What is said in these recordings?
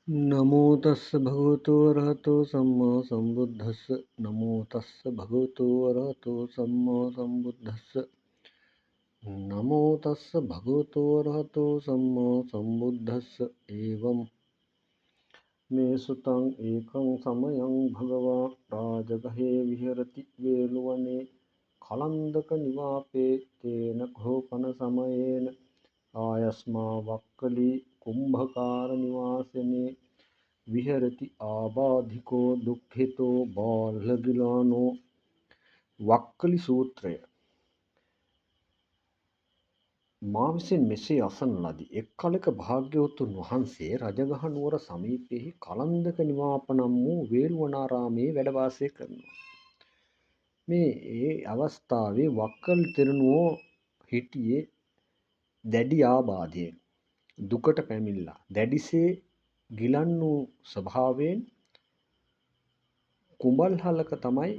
නමෝ තස්ස භගවතු වරහතෝ සම්මා සම්බුද්දස්ස නමෝ තස්ස භගවතු වරහතෝ සම්මා සම්බුද්දස්ස නමෝ තස්ස භගවතු වරහතෝ සම්මා සම්බුද්දස්ස එවං මේ සුතං ඒකං සමයං භගවා රාජගහේ විහෙරති වේලුවනේ කලන්දක නිවාපේ තේන ඝෝපන සමයේන ආයස්මා වක්කලි කුම්භකාර නිවාසනේ විහෙරති ආබාධිකෝ දුක්ඛිතෝ බාලගිලානෝ වක්කලි සූත්‍රය. මා විසින් මෙසේ අසන ලදී. එක් කලක භාග්‍යවතුන් වහන්සේ රජගහ නුවර සමීපයෙහි කලන්දක නිවාප නම් වූ වේළුවනාරාමයේ වැඩ වාසය කරනවා. මේ අවස්ථාවේ වක්කලි තෙරණුවෝ හිටියේ දැඩි ආබාධයෙන් දුකට පැමිණලා දැඩිසේ ගිලන් වූ ස්වභාවයෙන් කුඹල්හලක තමයි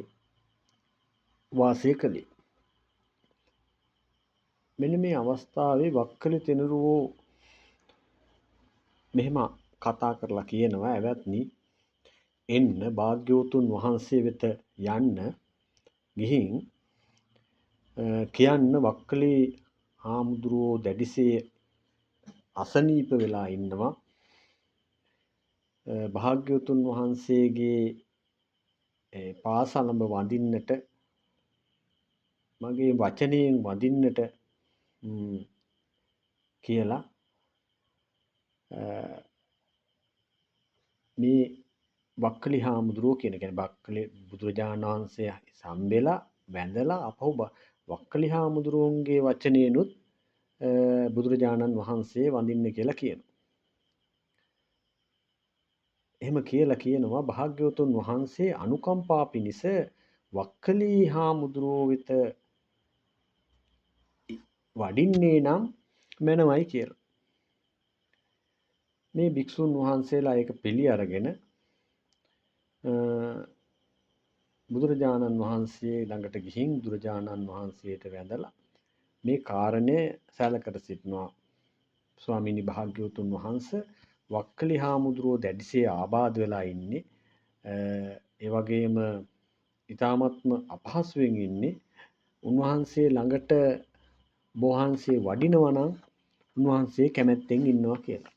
වාසය කළේ. මෙන්න මේ අවස්ථාවේ වක්කලි තෙරණුවෝ මෙහෙම කතා කරලා කියනවා, "ඇවැත්නි, එන්න භාග්‍යවතුන් වහන්සේ වෙත යන්න ගිහින් කියන්න වක්කලි හාමුදුරුවෝ දැඩිසේ අසනීප වෙලා ඉන්නවා. භාග්‍යවතුන් වහන්සේගේ පාසලඹ වඳින්නට, මගේ වචනයෙන් වඳින්නට කියලා මේ වක්කලි හාමුදුරුවෝ කියන්නේ වක්කලි බුදුරජාණන් වහන්සේ සම්බෙලා වැඳලා අපහු වක්කලි හාමුදුරුවන්ගේ වචනේනුත් බුදුරජාණන් වහන්සේ වඳින්න කියලා කියනවා. එහෙම කියලා කියනවා භාග්‍යවතුන් වහන්සේ අනුකම්පා පිණිස වක්කලි හාමුදුරුවෝ වෙත වඩින්නේ නම් මැනවයි කියලා. මේ භික්ෂුන් වහන්සේලා ඒක පිළි අරගෙන බුදුරජාණන් වහන්සේ ළඟට ගිහින් බුදුරජාණන් වහන්සේට වැඳලා මේ කාරණය සැලකර සිටිනවා. ස්වාමීනි, භාග්‍යවතුන් වහන්සේ වක්කලි හාමුදුරුවෝ දැඩිසේ ආබාධ වෙලා ඉන්නේ. ඒ වගේම ඊ타මත්ම අපහසුවෙන් ඉන්නේ. උන්වහන්සේ ළඟට බොහන්සේ වඩිනවා නම් උන්වහන්සේ කැමැත්තෙන් ඉන්නවා කියලා.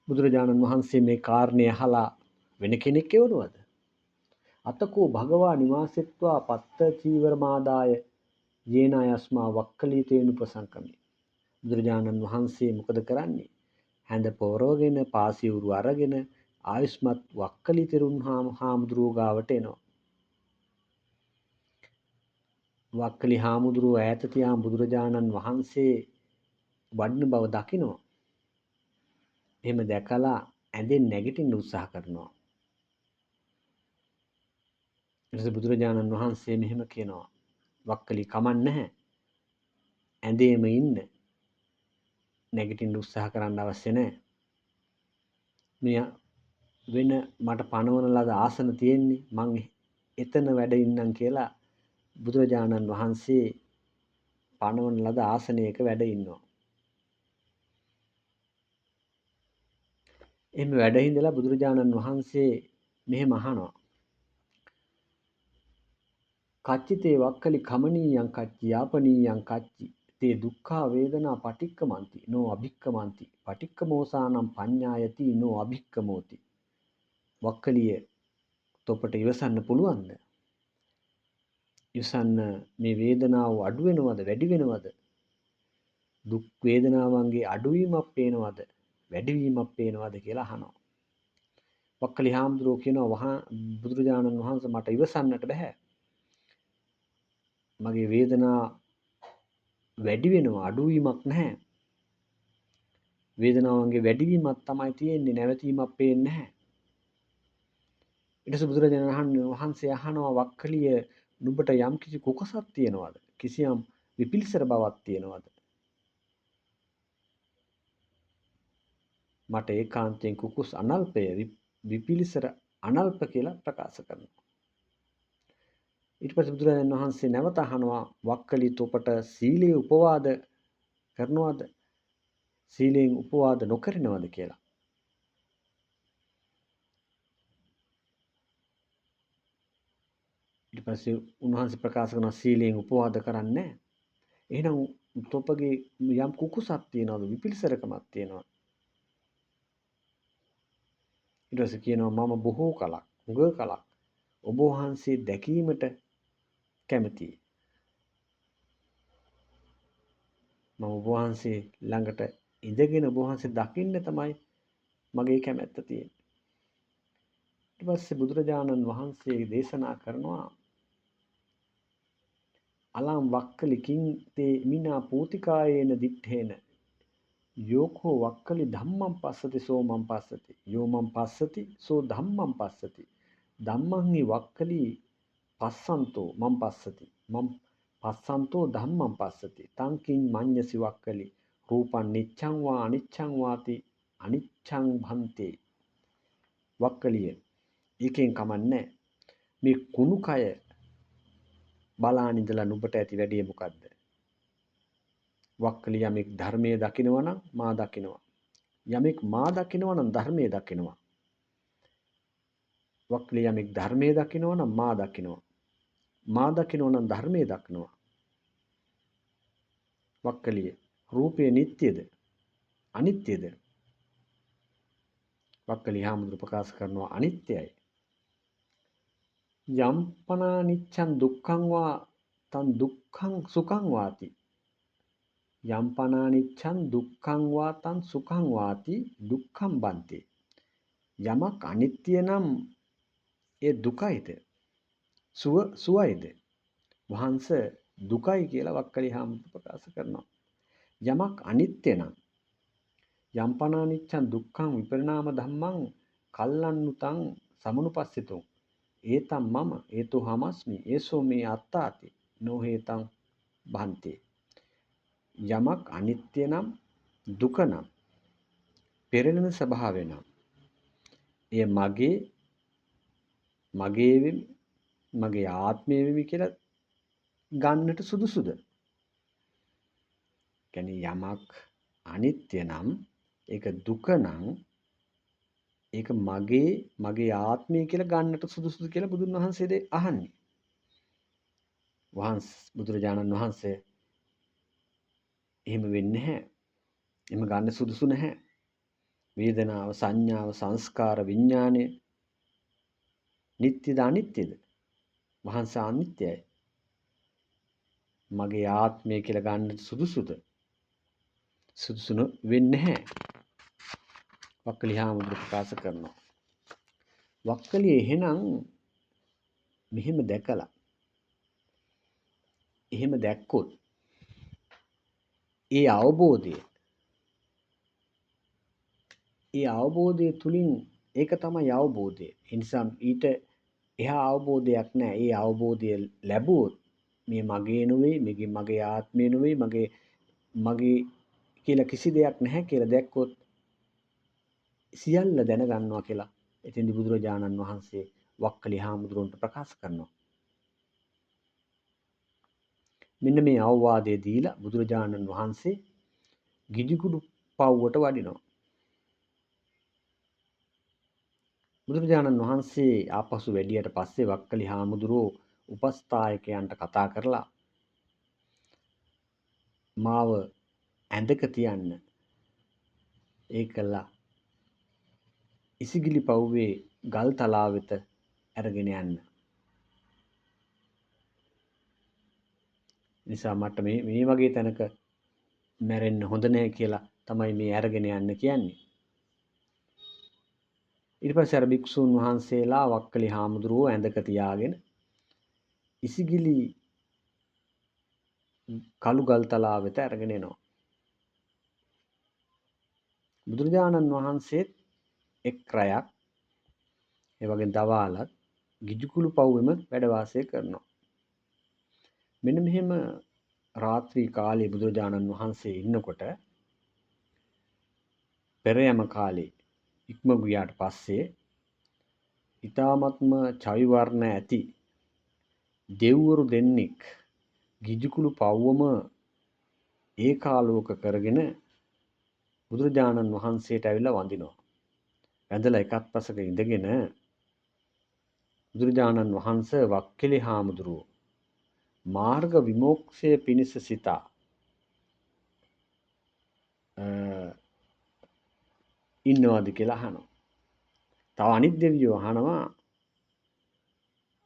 බුදුරජාණන් වහන්සේ මේ කාරණය අහලා වෙන කෙනෙක් එවනවද? අතකෝ භගවා නිවාසෙත්වා පත්ත චීවරමාදාය යේන අයස්මා වක්කලී තේනුපසංකමේ. බුදුරජාණන් වහන්සේ මොකද කරන්නේ? හැඳ පොරවගෙන පාසිවුරු අරගෙන ආයුෂ්මත් වක්කලි තෙරුන් හාමුදුරුවෝ ගාවට එනවා. වක්කලි හාමුදුරුවෝ ඈත තියා බුදුරජාණන් වහන්සේ වඩින බව දකිනවා. එහෙම දැකලා ඇඳෙන් නැගිටින්න උත්සාහ කරනවා. ඊට බුදුරජාණන් වහන්සේ මෙහෙම කියනවා, "වක්කලි කමක් නැහැ. ඇඳේම ඉන්න. නැගිටින්න උත්සාහ කරන්න අවශ්‍ය නැහැ. මේ වෙන මට පනවන ලද ආසන තියෙන්නේ. මං එතන වැඩ ඉන්නම්" කියලා බුදුරජාණන් වහන්සේ පනවන ලද ආසනයක වැඩ ඉන්නවා. එහෙම වැඩ හිඳලා බුදුරජාණන් වහන්සේ මෙහෙම අහනවා, "කච්චිතේ වක්කලි කමනීයං කච්චි යාපනීයං කච්චි තේ දුක්ඛා වේදනා පටික්කමන්ති නෝ අභික්කමන්ති පටික්කමෝසානම් පඤ්ඤායති නෝ අභික්කමෝති." වක්කලිය තොපට ඉවසන්න පුළුවන්ද? ඉවසන්න මේ වේදනාව අඩු වෙනවද වැඩි වෙනවද? දුක් වේදනාවන්ගේ අඩුවීමක් පේනවද වැඩිවීමක් පේනවද කියලා අහනවා. වක්කලි හාමුදුරුවෝ කියනවා, "බුදුරජාණන් වහන්සේ, මට ඉවසන්නට බෑ. මගේ වේදනා වැඩි වෙනවා, අඩුවීමක් නැහැ. වේදනාවන්ගේ වැඩිවීමක් තමයි තියෙන්නේ, නැවතීමක් පේන්නේ නැහැ." ඊට පස්සේ බුදුරජාණන් වහන්සේ අහනවා, "වක්කලිය, නුඹට යම් කිසි කුකුසක් තියෙනවද? කිසියම් විපිලිසර බවක් තියෙනවද?" "මට ඒකාන්තයෙන් කුකුස් අනල්පය, විපිලිසර අනල්ප" කියලා ප්‍රකාශ කරනවා. ඊට පස්සේ බුදුරජාණන් වහන්සේ නැවත අහනවා, "වක්කලි, තොපට සීලයේ උපවාද කරනවද? සීලයෙන් උපවාද නොකරනවද කියලා?" ඊට පස්සේ උන්වහන්සේ ප්‍රකාශ කරන සීලයෙන් උපවාද කරන්නේ නැහැ. එහෙනම් තොපගේ යම් කුකුසක් තියනවද විපිලිසරකමක් තියනවද? ඊට පස්සේ කියනවා මම බොහෝ කලක් හුඟ කලක් ඔබ වහන්සේ දැකීමට කැමතියි. මම ඔබ වහන්සේ ළඟට ඉඳගෙන ඔබ වහන්සේ දකින්න තමයි මගේ කැමැත්ත තියෙන්නේ. ඊට පස්සේ බුදුරජාණන් වහන්සේ දේශනා කරනවා අලං වක්කලිකින් තේ මිනා පූතිකායේන දිත්තේන යෝකෝ වක්කලි ධම්මං පස්සති සෝ මං පස්සති යෝ මං පස්සති සෝ ධම්මං පස්සති ධම්මං හි වක්කලි පස්සන්තෝ මං පස්සති මං පස්සන්තෝ ධම්මං පස්සති තං කිං මඤ්ඤසි වක්කලි රූපං නිච්ඡං වා අනිච්ඡං වාති අනිච්ඡං භන්තේ වක්කලිය ඒකෙන් කමන්නේ මේ කුණු කය බලාන ඉඳලා නුඹට ඇති වැඩේ මොකද්ද? වක්කලි යමෙක් ධර්මයේ දකිනවා නම් මා දකිනවා. යමෙක් මා දකිනවා නම් ධර්මයේ දකිනවා. වක්කලි යමෙක් ධර්මයේ දකිනවා නම් මා දකිනවා. මා දකිනවා නම් ධර්මයේ දකිනවා. වක්කලිය රූපේ නිට්ටයද? අනිත්‍යද? වක්කලි හාමුදුරු ප්‍රකාශ කරනවා අනිත්‍යයි. යම්පනා නිච්ඡං දුක්ඛං වා තං දුක්ඛං සුඛං වාති යම්පනා නිච්ඡං දුක්ඛං වා තං සුඛං වාති දුක්ඛං බන්තේ යමක් අනිත්‍ය නම් ඒ දුකයිද සුවයිද වහන්ස දුකයි කියලා වක්කලි හාමුදුරු ප්‍රකාශ කරනවා යමක් අනිත්‍ය නම් යම්පනා නිච්ඡං දුක්ඛං විපරිණාම ධම්මං කල්ලන්නුතං සමනුපස්සිතෝ ඒතම් මම ඒතෝ හමස්මි ඒසෝ මේ අත්තාති නොහේතං භන්තේ යමක් අනිත්‍ය නම් දුක නම් පෙරෙන ස්වභාවය නම් එය මගේ වෙමි මගේ ආත්මය වෙමි කියලා ගන්නට සුදුසුද? කියන්නේ යමක් අනිත්‍ය නම් ඒක දුක නම් ඒක මගේ ආත්මය කියලා ගන්නට සුදුසුද කියලා බුදුන් වහන්සේ අහන්නේ. බුදුරජාණන් වහන්සේ එහෙම වෙන්නේ නැහැ. එහෙම ගන්න සුදුසු නැහැ. වේදනාව, සංඥාව, සංස්කාර, විඥානය නිට්ටයද අනිත්‍යද? වහන්සේ අනිත්‍යයි. මගේ ආත්මය කියලා ගන්නට සුදුසුද? සුදුසු වෙන්නේ නැහැ. වක්කලි හාමුදුරුවෝ ප්‍රකාශ කරනවා. වක්කලිය එහෙනම් මෙහෙම දැකලා එහෙම දැක්කොත් ඒ අවබෝධය තුලින් ඒක තමයි අවබෝධය. ඒ නිසා ඊට එහා අවබෝධයක් නැහැ. ඒ අවබෝධය ලැබුවොත් මේ මගේ නෙවෙයි, මගේ ආත්මය නෙවෙයි, මගේ කියලා කිසි දෙයක් නැහැ කියලා දැක්කොත් සියල්ල දැනගන්නවා කියලා එතෙන්දී බුදුරජාණන් වහන්සේ වක්කලි හාමුදුරුවන්ට ප්‍රකාශ කරනවා. මෙන්න මේ අවවාදය දීලා බුදුරජාණන් වහන්සේ ගිජුකුඩු පව්වට වඩිනවා. බුදුරජාණන් වහන්සේ ආපසු වැඩියට පස්සේ වක්කලි හාමුදුරුවෝ උපස්ථායකයන්ට කතා කරලා මාව ඇඳක තියන්න ඒකලා ඉසිගිලි පව්වේ ගල් තලාව වෙත අරගෙන යන්න. නිසා මට මේ වගේ තැනක මැරෙන්න හොඳ නැහැ කියලා තමයි මේ අරගෙන යන්න කියන්නේ. ඊට පස්සේ අර භික්ෂුන් වහන්සේලා වක්කලි හාමුදුරුවෝ ඇඳක තියාගෙන ඉසිගිලි කළු ගල් තලාව වෙත අරගෙන එනවා. බුදුරජාණන් වහන්සේත් එක් රැයක් ඒ වගේ දවාලත් ගිජුකුළු පව්වෙම වැඩ වාසය කරනවා. මෙන්න මෙහෙම රාත්‍රී කාලේ බුදුරජාණන් වහන්සේ ඉන්නකොට පෙරයම කාලේ ඉක්ම ගියාට පස්සේ ඊ타මත්ම චවි වර්ණ ඇති දෙව්වරු දෙන්නෙක් ගිජුකුළු පව්වම ඒකාලෝක කරගෙන බුදුරජාණන් වහන්සේට ඇවිල්ලා වඳිනවා. වැඳලා එකත් පසක ඉඳගෙන බුදුරජාණන් වහන්සේ වක්කිලි හාමුදුරුවෝ මාර්ග විමෝක්ෂය පිණිස සිතා ඉන්නවාද කියලා අහනවා. තව අනිත් දෙවියෝ අහනවා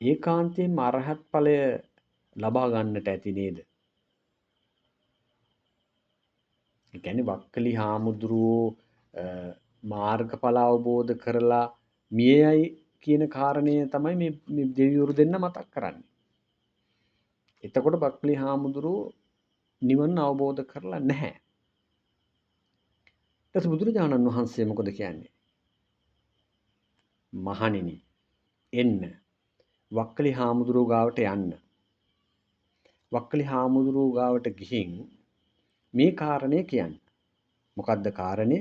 ඒකාන්තයෙන්ම අරහත් ඵලය ලබා ගන්නට ඇති නේද? ඒ කියන්නේ වක්කලි හාමුදුරුවෝ මාර්ගඵල අවබෝධ කරලා මියයි කියන කාරණය තමයි මේ දෙවිවරු දෙන්න මතක් කරන්නේ. එතකොට වක්කලි හාමුදුරුවෝ නිවන අවබෝධ කරලා නැහැ. ඊට බුදුරජාණන් වහන්සේ මොකද කියන්නේ? මහණෙනි එන්න වක්කලි හාමුදුරුවෝ ගාවට යන්න. වක්කලි හාමුදුරුවෝ ගාවට ගිහින් මේ කාරණය කියන්න. මොකද්ද කාරණය?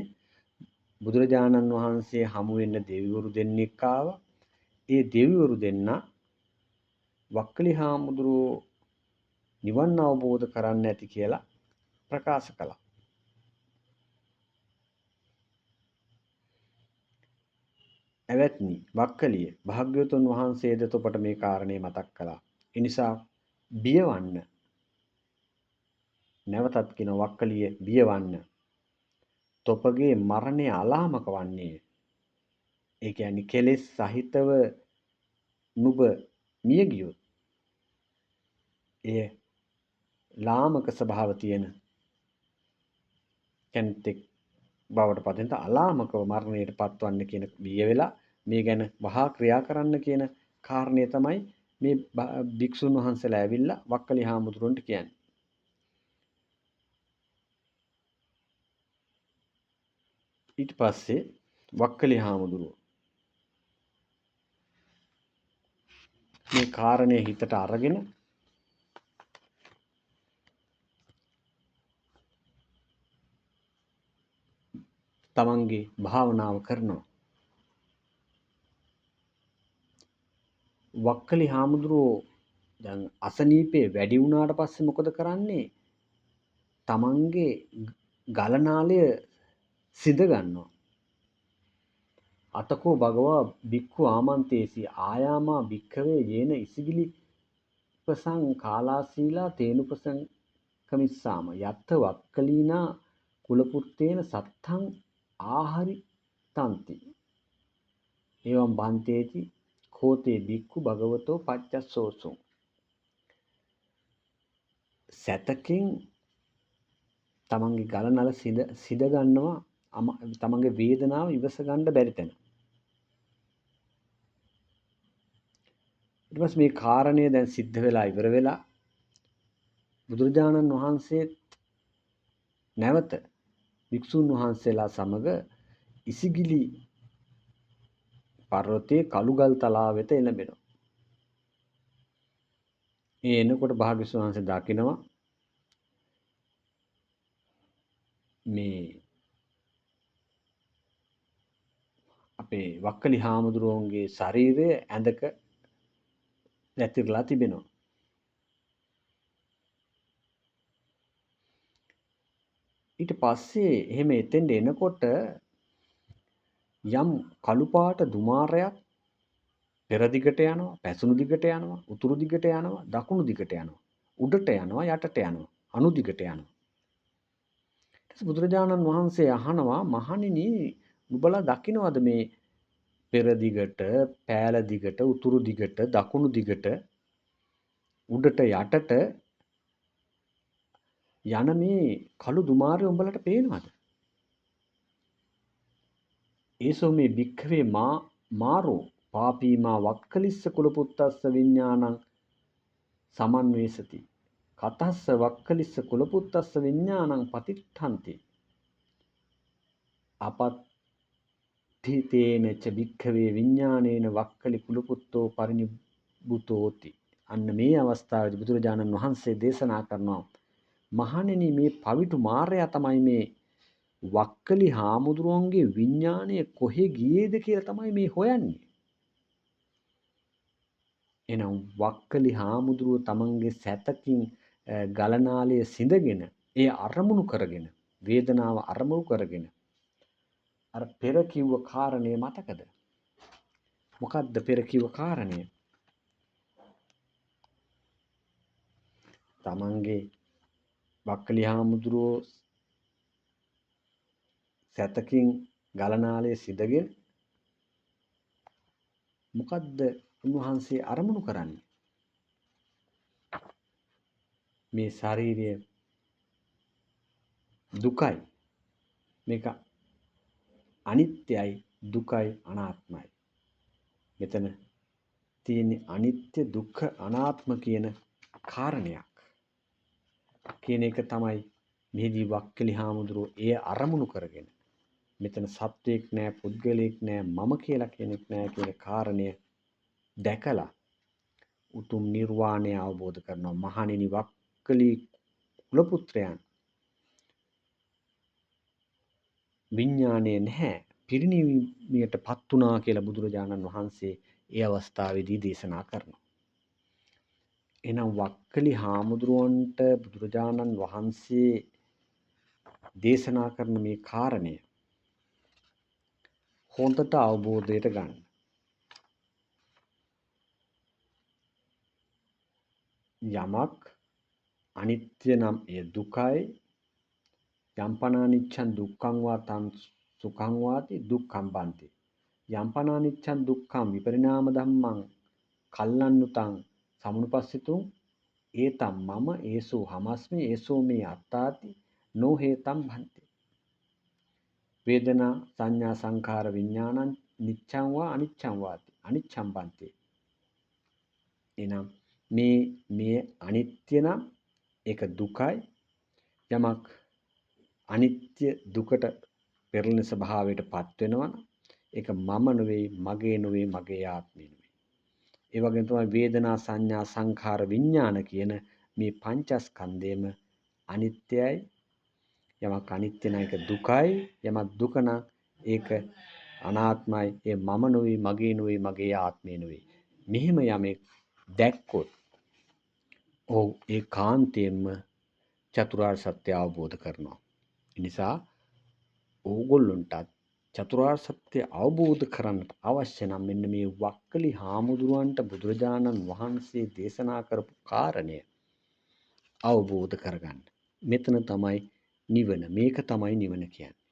බුදුරජාණන් වහන්සේ හමු වෙන්න දෙවිවරු දෙන්නෙක් ආවා. ඒ දෙවිවරු දෙන්න වක්කලි හාමුදුරුවෝ නිවන් අවබෝධ කරන්න ඇති කියලා ප්‍රකාශ කළා. ඇවැත්නි වක්කලිය භාග්‍යවතුන් වහන්සේද තොපට මේ කාරණේ මතක් කළා. ඒ නිසා බියවන්න. නැවතත් කියන වක්කලිය බියවන්න. තොපගේ මරණය අලාමක වන්නේ. ඒ කියන්නේ කෙලෙස් සහිතව නුඹ මිය ගියොත් එය ලාමක ස්වභාව තියෙන කෙනෙක් බවට පදින්ත අලාමකව මරණයට පත්වන්න කියන බිය වෙලා මේ ගැන වහා ක්‍රියා කරන්න කියන කාරණය තමයි මේ භික්ෂුන් වහන්සේලා ඇවිල්ලා වක්කලි හාමුදුරන්ට කියන්නේ. ඊට පස්සේ වක්කලි හාමුදුරුවෝ මේ කාරණය හිතට අරගෙන තමන්ගේ භාවනාව කරනවා. වක්කලි හාමුදුරුවෝ දැන් අසනීපේ වැඩි වුණාට පස්සේ මොකද කරන්නේ? තමන්ගේ ගලනාලය සිඳ ගන්නවා. අතකෝ භගවා භික්ඛු ආමන්තේසි ආයාමා භික්ඛවේ යේන ඉසිගිලි උපසං කාලාසීලා තේනුපසං කමිස්සාම යත්ත වක්කලීනා කුලපුත්තේන සත්තං ආහරි තන්ති එවං බන්තේති කෝතේ භික්ඛු භගවතෝ පච්චස්සෝසුං. සතකින් තමන්ගේ ගලනල සිද ගන්නවා. තමන්ගේ වේදනාව ඉවස ගන්න බැරි තැන. ඊට පස්සේ මේ කාරණය දැන් සිද්ධ වෙලා ඉවර වෙලා බුදුරජාණන් වහන්සේත් නැවත වික්ෂුන් වහන්සේලා සමග ඉසිගිලි පර්වතයේ කළුගල් තලාව වෙත එළඹෙනවා. ඒ එනකොට භාග්‍යවතුන් වහන්සේ දකිනවා මේ අපේ වක්කලි හාමුදුරුවන්ගේ ශරීරය ඇඳක නැතිරලා තිබෙනවා. ඊට පස්සේ එහෙම එතෙන්ට එනකොට යම් කළු පාට දුමාරයක් පෙර දිගට යනවා, පැසුණු දිගට යනවා, උතුරු දිගට යනවා, දකුණු දිගට යනවා, උඩට යනවා, යටට යනවා, අනු දිගට යනවා. ඊට බුදුරජාණන් වහන්සේ අහනවා මහණෙනි නුඹලා දකින්නවද මේ පෙර දිගට, පෑල දිගට, උතුරු දිගට, දකුණු දිගට, උඩට යටට යන මේ කළු දුමාරය උඹලට පේනවද? ඒසෝ මේ භික්ඛවේ මාරෝ පාපීමා වක්කලිස්ස කුලපුත්තස්ස විඥානං සමන්වේසති කතස්ස වක්කලිස්ස කුලපුත්තස්ස විඥානං පතිට්ඨන්ති අපත්ථිතේන ච භික්ඛවේ විඥානේන වක්කලි කුලපුත්තෝ පරිනිබ්බුතෝති. අන්න මේ අවස්ථාවේදී බුදුරජාණන් වහන්සේ දේශනා කරනවා මහණෙනි මේ පවිටු මාරයා තමයි මේ වක්කලි හාමුදුරුවන්ගේ විඥානය කොහෙ ගියේද කියලා තමයි මේ හොයන්නේ. එනම් වක්කලි හාමුදුරුව තමන්ගේ සැතකින් ගලනාලය සිඳගෙන ඒ අරමුණු කරගෙන වේදනාව අරමුණු කරගෙන අර පෙර කිව්ව කාරණය මතකද? මොකද්ද පෙර කිව්ව කාරණය? තමන්ගේ වක්කලි හාමුදුරුවෝ සැතකින් ගලනාලයේ සිදගෙන මොකද්ද උන්වහන්සේ අරමුණු කරන්නේ? මේ ශාරීරිය දුකයි. මේක අනිත්‍යයි, දුකයි, අනාත්මයි. මෙතන තියෙන්නේ අනිත්‍ය, දුක්ඛ, අනාත්ම කියන කාරණයක්. කියන එක තමයි මෙහිදී වක්කලි හාමුදුරුවෝ එය අරමුණු කරගෙන මෙතන සත්වයක් නෑ, පුද්ගලයෙක් නෑ, මම කියලා කෙනෙක් නෑ කියන කාරණය දැකලා උතුම් නිර්වාණය අවබෝධ කරනවා. මහණෙනි වක්කලි කුල පුත්‍රයන් විඥාණය නැහැ, පිරිණිවීමටපත් වුණා කියලා බුදුරජාණන් වහන්සේ ඒ අවස්ථාවේදී දේශනා කරනවා. එනම් වක්කලි හාමුදුරුවන්ට බුදුරජාණන් වහන්සේ දේශනා කරන මේ කාරණය හොඳට අවබෝධයට ගන්න. යමක් අනිත්‍ය නම් එය දුකයි. යම්පනානිච්ඡන් දුක්ඛං වා තං සුඛං වාති දුක්ඛං බන්ති. යම්පනානිච්ඡන් දුක්ඛං විපරිණාම ධම්මං කල්ලන්නුතං සමුනුපස්සිතුං ඒතම් මම ඒසෝ හමස්මි ඒසෝ මේ අත්තාති නොහේතම් භන්ති. වේදනා සංඥා සංඛාර විඥානං නිච්ඡං වා අනිච්ඡං වාති අනිච්ඡං බන්ති. එනම් මේ අනිත්‍ය නම් ඒක දුකයි. යමක් අනිත්‍ය දුකට පෙරළෙන ස්වභාවයට පත් වෙනවා නම් ඒක මම නෙවෙයි, මගේ නෙවෙයි, මගේ ආත්මය නෙවෙයි. ඒ වගේම තමයි වේදනා සංඥා සංඛාර විඥාන කියන මේ පංචස්කන්ධයම අනිත්‍යයි. යමක් අනිත්‍ය නම් ඒක දුකයි. යමක් දුක නම් ඒක අනාත්මයි. ඒ මම නෙවෙයි, මගේ නෙවෙයි, මගේ ආත්මය නෙවෙයි. මෙහෙම යමෙක් දැක්කොත් ඔව් ඒ කාන්තයෙන්ම චතුරාර්ය සත්‍ය අවබෝධ කරනවා. ඒ නිසා ඕගොල්ලන්ටත් චතුරාර්ය සත්‍ය අවබෝධ කරන්න අවශ්‍ය නම් මෙන්න මේ වක්කලි හාමුදුරුවන්ට බුදුරජාණන් වහන්සේ දේශනා කරපු කාරණය අවබෝධ කරගන්න. මෙතන තමයි නිවන. මේක තමයි නිවන කියන්නේ.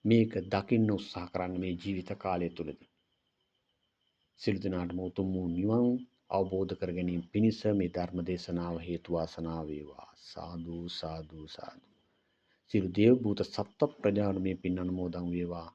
මේක දකින්න උත්සාහ කරන්න මේ ජීවිත කාලය තුලදී. සියලු දෙනාටම උතුම් වූ නිවන් අවබෝධ කර ගැනීම පිණිස මේ ධර්ම දේශනාව හේතු වාසනා වේවා. සාදු සාදු සාදු. සියලු දේව භූත සත්ත්ව ප්‍රජාට මේ පින් අනුමෝදන් වේවා.